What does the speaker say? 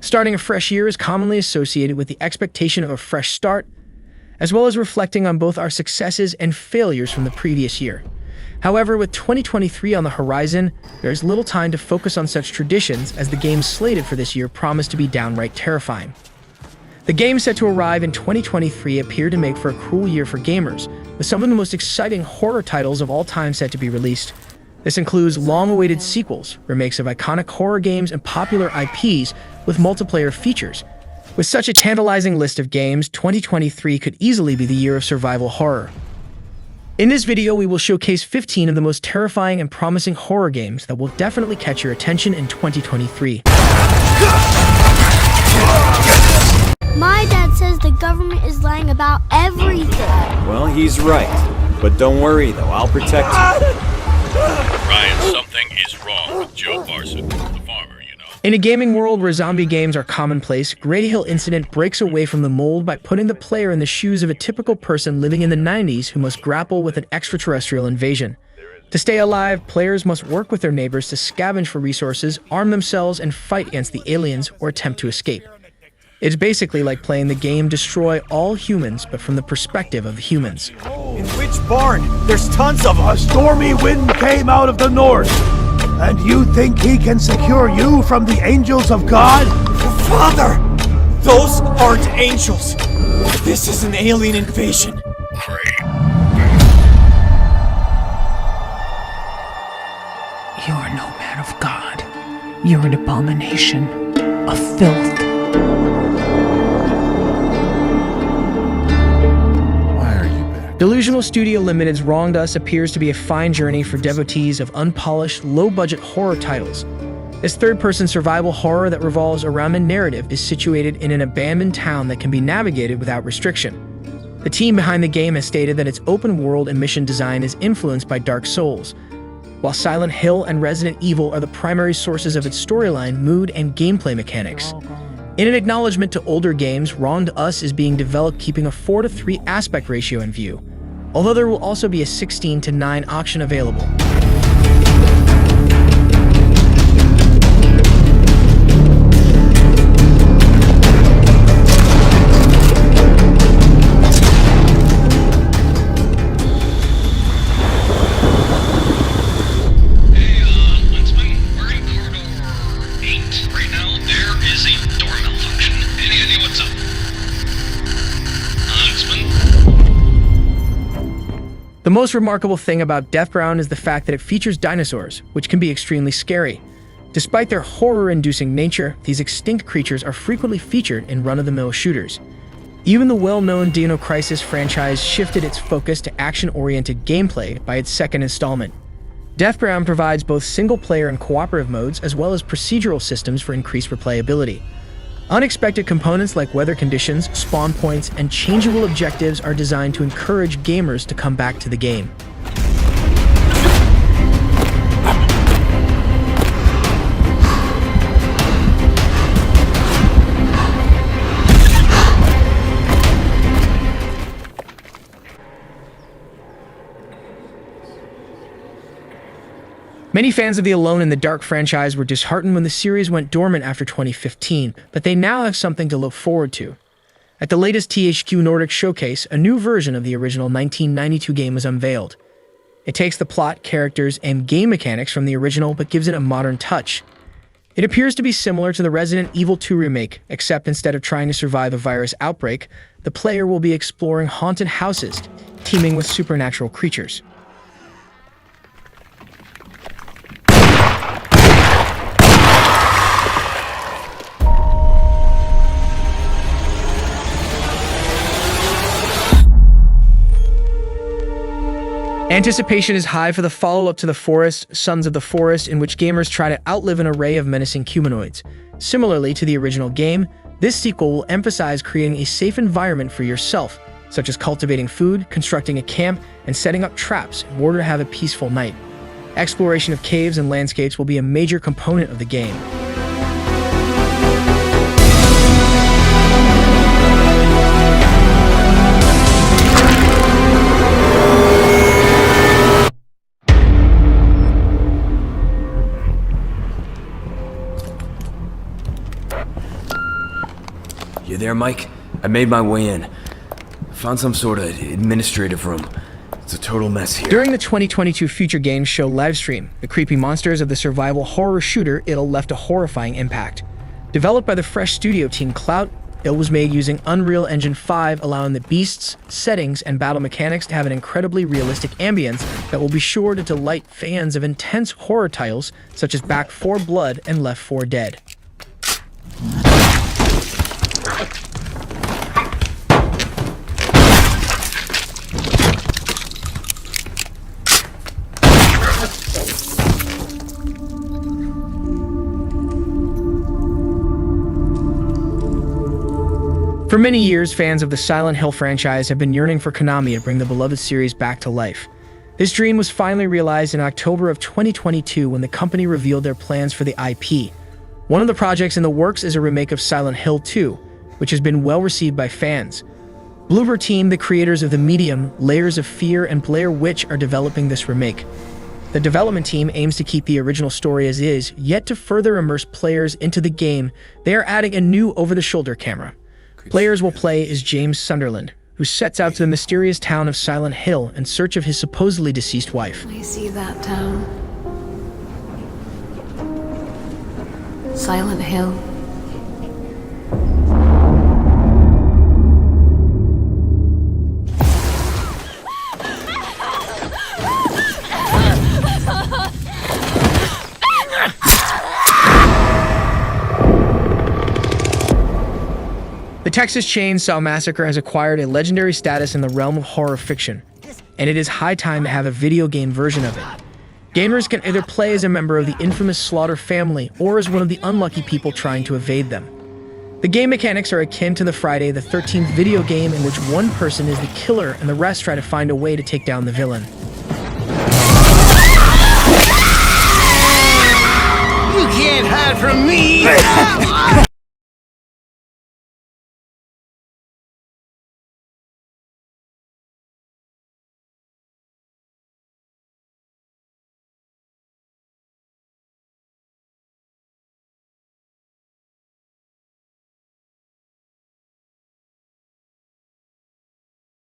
Starting a fresh year is commonly associated with the expectation of a fresh start, as well as reflecting on both our successes and failures from the previous year. However, with 2023 on the horizon, there is little time to focus on such traditions as the games slated for this year promise to be downright terrifying. The games set to arrive in 2023 appear to make for a cruel year for gamers, with some of the most exciting horror titles of all time set to be released. This includes long-awaited sequels, remakes of iconic horror games, and popular IPs with multiplayer features. With such a tantalizing list of games, 2023 could easily be the year of survival horror. In this video, we will showcase 15 of the most terrifying and promising horror games that will definitely catch your attention in 2023. My dad says the government is lying about everything. Well, he's right. But don't worry, though. I'll protect you. Ryan, something is wrong with Joe Parson, the farmer, you know. In a gaming world where zombie games are commonplace, Grady Hill Incident breaks away from the mold by putting the player in the shoes of a typical person living in the 90s who must grapple with an extraterrestrial invasion. To stay alive, players must work with their neighbors to scavenge for resources, arm themselves, and fight against the aliens or attempt to escape. It's basically like playing the game Destroy All Humans, but from the perspective of the humans. In which barn? There's tons of them. A stormy wind came out of the north. And you think he can secure you from the angels of God? Father! Those aren't angels. This is an alien invasion. You are no man of God. You're an abomination, a filth. Delusional Studio Limited's Wronged Us appears to be a fine journey for devotees of unpolished, low-budget horror titles. This third-person survival horror that revolves around a narrative is situated in an abandoned town that can be navigated without restriction. The team behind the game has stated that its open world and mission design is influenced by Dark Souls, while Silent Hill and Resident Evil are the primary sources of its storyline, mood, and gameplay mechanics. In an acknowledgement to older games, Wronged Us is being developed keeping a 4:3 aspect ratio in view, although there will also be a 16:9 option available. The most remarkable thing about Deathbound is the fact that it features dinosaurs, which can be extremely scary. Despite their horror-inducing nature, these extinct creatures are frequently featured in run-of-the-mill shooters. Even the well-known Dino Crisis franchise shifted its focus to action-oriented gameplay by its second installment. Deathbound provides both single-player and cooperative modes, as well as procedural systems for increased replayability. Unexpected components like weather conditions, spawn points, and changeable objectives are designed to encourage gamers to come back to the game. Many fans of the Alone in the Dark franchise were disheartened when the series went dormant after 2015, but they now have something to look forward to. At the latest THQ Nordic showcase, a new version of the original 1992 game was unveiled. It takes the plot, characters, and game mechanics from the original but gives it a modern touch. It appears to be similar to the Resident Evil 2 remake, except instead of trying to survive a virus outbreak, the player will be exploring haunted houses, teeming with supernatural creatures. Anticipation is high for the follow-up to The Forest, Sons of the Forest, in which gamers try to outlive an array of menacing humanoids. Similarly to the original game, this sequel will emphasize creating a safe environment for yourself, such as cultivating food, constructing a camp, and setting up traps in order to have a peaceful night. Exploration of caves and landscapes will be a major component of the game. You there, Mike? I made my way in. Found some sort of administrative room. It's a total mess here. During the 2022 Future Games Show livestream, the creepy monsters of the survival horror shooter Ill left a horrifying impact. Developed by the Fresh Studio team Clout, Ill was made using Unreal Engine 5, allowing the beasts, settings, and battle mechanics to have an incredibly realistic ambience that will be sure to delight fans of intense horror titles such as Back 4 Blood and Left 4 Dead. For many years, fans of the Silent Hill franchise have been yearning for Konami to bring the beloved series back to life. This dream was finally realized in October of 2022 when the company revealed their plans for the IP. One of the projects in the works is a remake of Silent Hill 2, which has been well received by fans. Bloober Team, the creators of The Medium, Layers of Fear, and Blair Witch, are developing this remake. The development team aims to keep the original story as is, yet to further immerse players into the game, they are adding a new over-the-shoulder camera. Players will play as James Sunderland, who sets out to the mysterious town of Silent Hill in search of his supposedly deceased wife. I see that town. Silent Hill. The Texas Chainsaw Massacre has acquired a legendary status in the realm of horror fiction, and it is high time to have a video game version of it. Gamers can either play as a member of the infamous Slaughter family or as one of the unlucky people trying to evade them. The game mechanics are akin to the Friday the 13th video game in which one person is the killer and the rest try to find a way to take down the villain. You can't hide from me!